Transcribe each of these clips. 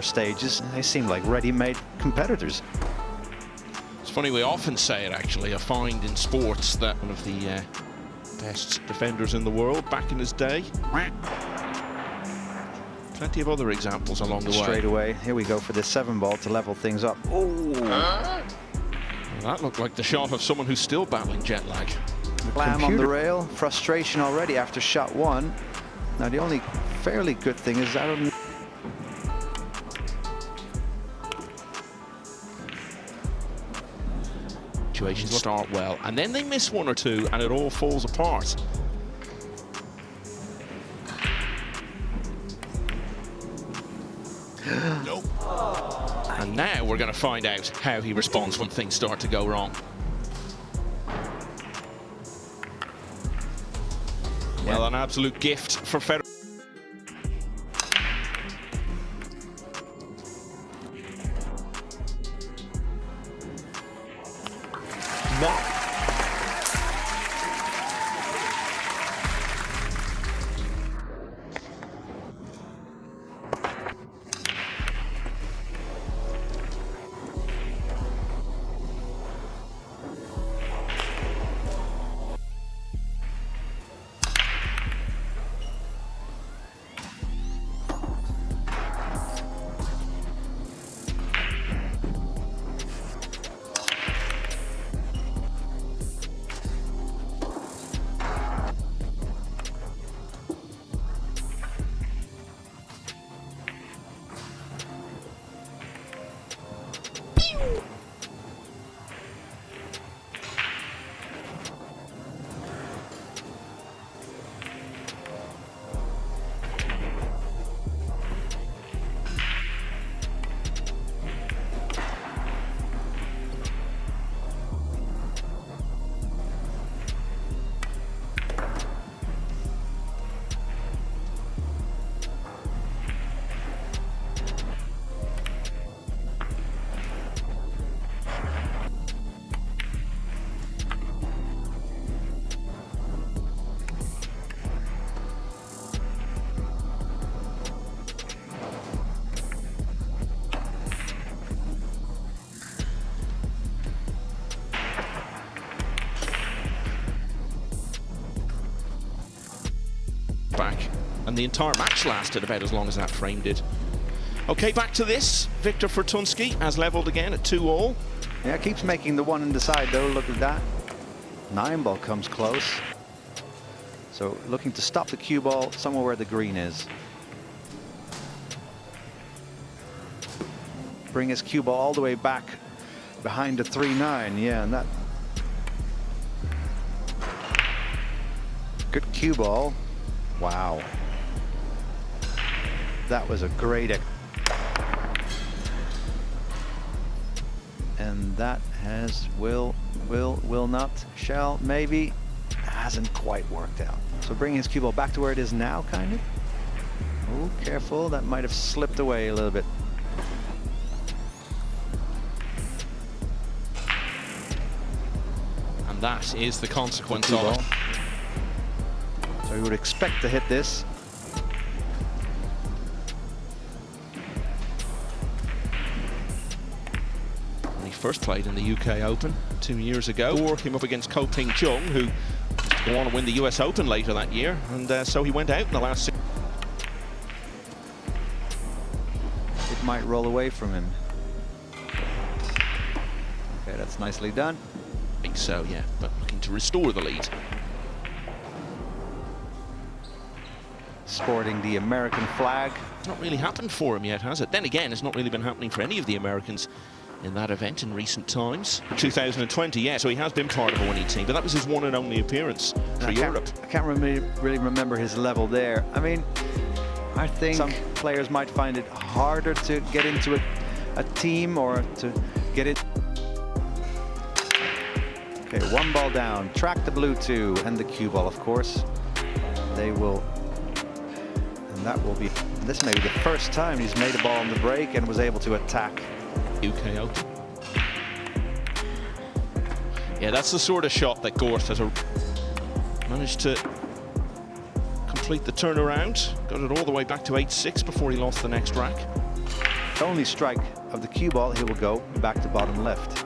stages, they seem like ready-made competitors. It's funny, we often say it actually. I find in sports that one of the best defenders in the world back in his day. Plenty of other examples along the way. Straight away, here we go for this 7-ball to level things up. Oh! Well, that looked like the shot of someone who's still battling jet lag. Slam on the rail, frustration already after shot 1. Now the only fairly good thing is I don't. Situations start well, and then they miss one or two, and it all falls apart. Nope. And now we're going to find out how he responds when things start to go wrong. Well, an absolute gift for Fedor. Back, and the entire match lasted about as long as that frame did. Okay, back to this. Wiktor Fortuński has leveled again at 2-all. Yeah, keeps making the one in the side though. Look at that. 9-ball comes close. So looking to stop the cue ball somewhere where the green is. Bring his cue ball all the way back behind the 3-9. Yeah, and that. Good cue ball. Wow. That was a great. And that has will not, shall, maybe, hasn't quite worked out. So bringing his cue ball back to where it is now, kind of. Oh, careful, that might have slipped away a little bit. And that is the consequence of it. So we would expect to hit this. When he first played in the UK Open 2 years ago, Thor came up against Ko Ting Chung, who was to go on and win the US Open later that year, and so he went out in the last 6. It might roll away from him. Okay, that's nicely done. I think so, yeah, but looking to restore the lead. Sporting the American flag. It's not really happened for him yet, has it? Then again, it's not really been happening for any of the Americans in that event in recent times. 2020, yeah, so he has been part of a winning team, but that was his one and only appearance for Europe. I can't really remember his level there. I mean, I think some players might find it harder to get into a team or to get it. Okay, 1-ball down, track the blue 2 and the cue ball, of course. They will. That will be, this may be the first time he's made a ball on the break and was able to attack. UK Open. Yeah, that's the sort of shot that Gorst has managed to complete the turnaround. Got it all the way back to 8-6 before he lost the next rack. only strike of the cue ball, he will go back to bottom left.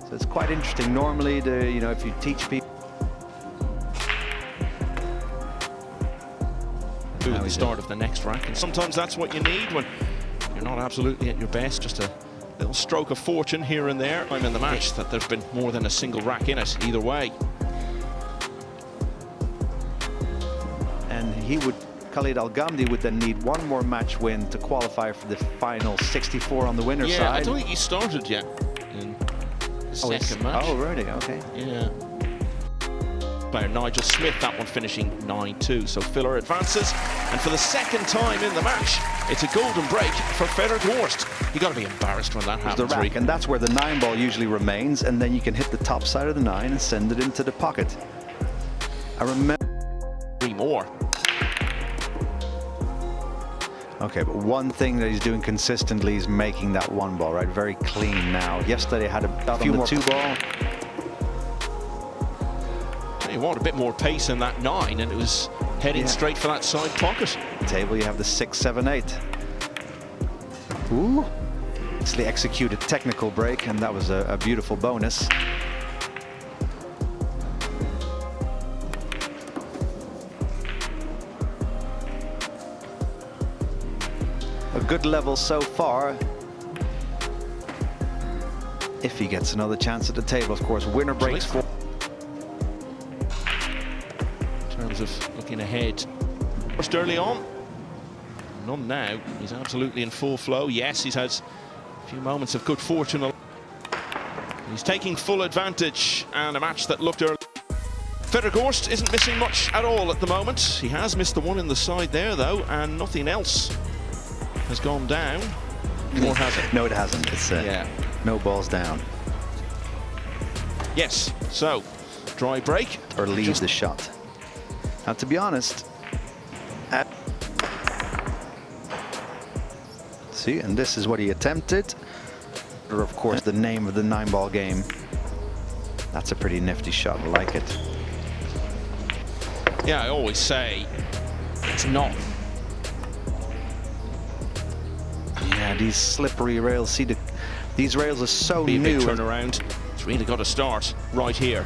So it's quite interesting. Normally, if you teach people at the start of the next rack, and sometimes that's what you need when you're not absolutely at your best. Just a little stroke of fortune here and there. I'm in the match that there's been more than a single rack in it either way. And Khalid Al-Ghamdi would then need one more match win to qualify for the final 64 on the winner's side. Yeah, I don't think he started yet in the second match. Oh, really? Okay. Yeah. Player Nigel Smith, that one finishing 9-2. So Filler advances, and for the second time in the match, it's a golden break for Fedor Gorst. You got to be embarrassed when that happens. The rack, and that's where the 9 ball usually remains, and then you can hit the top side of the 9 and send it into the pocket. I remember 3 more. Okay, but one thing that he's doing consistently is making that 1 ball, right? Very clean now. Yesterday had a few more 2 ball. You want a bit more pace in that 9, and it was heading straight for that side pocket. Table, you have the 6, 7, 8. Ooh. Nicely executed technical break, and that was a beautiful bonus. A good level so far. If he gets another chance at the table, of course, winner breaks for. Of looking ahead. First early on, none now. He's absolutely in full flow. Yes, he's had a few moments of good fortune. He's taking full advantage, and a match that looked early. Fedor Gorst isn't missing much at all at the moment. He has missed the one in the side there, though, and nothing else has gone down. Or has it? No, it hasn't. It's no balls down. Yes, so dry break. Or leave the shot. Now, to be honest, see, and this is what he attempted. Or, of course, the name of the 9 ball game. That's a pretty nifty shot. I like it. Yeah, I always say it's not. Yeah, these slippery rails. See, these rails are so new. Big turnaround. It's really got to start right here.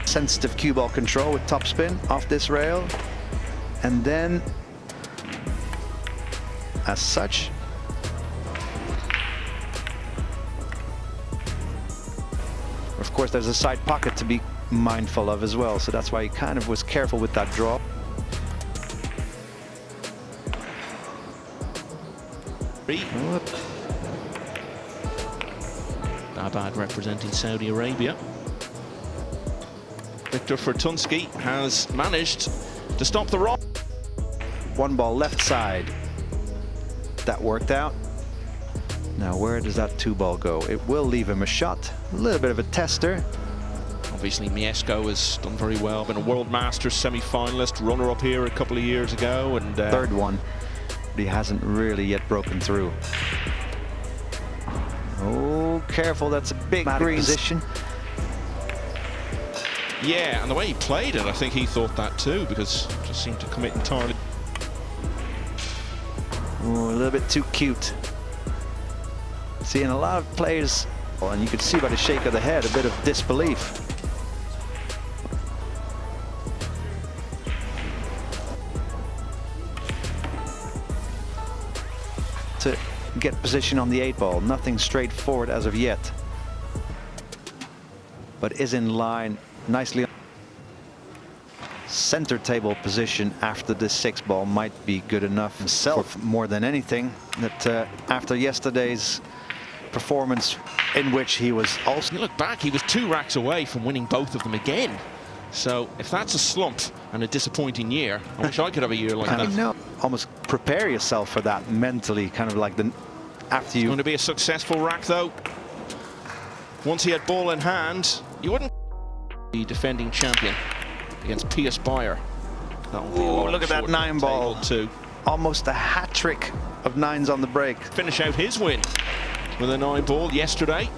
Sensitive cue ball control with topspin off this rail, and then as such of course there's a side pocket to be mindful of as well, so that's why he kind of was careful with that draw. Abad representing Saudi Arabia. Wiktor Fortuński has managed to stop the rock. 1 ball left side. That worked out. Now where does that 2 ball go? It will leave him a shot. A little bit of a tester. Obviously Mieszko has done very well. Been a World Masters semi-finalist, runner-up here a couple of years ago, and third one. But he hasn't really yet broken through. Oh, careful! That's a big green position. Yeah, and the way he played it, I think he thought that too, because it just seemed to commit entirely. Ooh, a little bit too cute. Seeing a lot of players, and you could see by the shake of the head, a bit of disbelief. To get position on the 8 ball, nothing straightforward as of yet, but is in line nicely. Center table position after the 6 ball might be good enough himself, more than anything, that after yesterday's performance, in which he was also. You look back, he was 2 racks away from winning both of them again. So if that's a slump and a disappointing year, I wish I could have a year like that. No, almost prepare yourself for that mentally, kind of like after you. It's going to be a successful rack though. Once he had ball in hand, you wouldn't. The defending champion against Piers Beyer. Oh, look at that 9 ball too. Almost a hat trick of 9s on the break. Finish out his win with a 9 ball yesterday.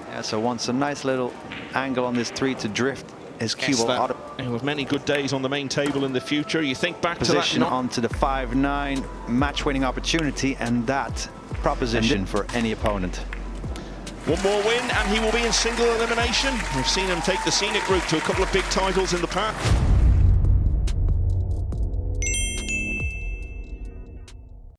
Yeah, Yeah, so wants a nice little angle on this 3 to drift his cue ball out of And with many good days on the main table in the future, you think back position to that onto the 5-9 match-winning opportunity, and that proposition for any opponent. One more win and he will be in single elimination. We've seen him take the scenic route to a couple of big titles in the past.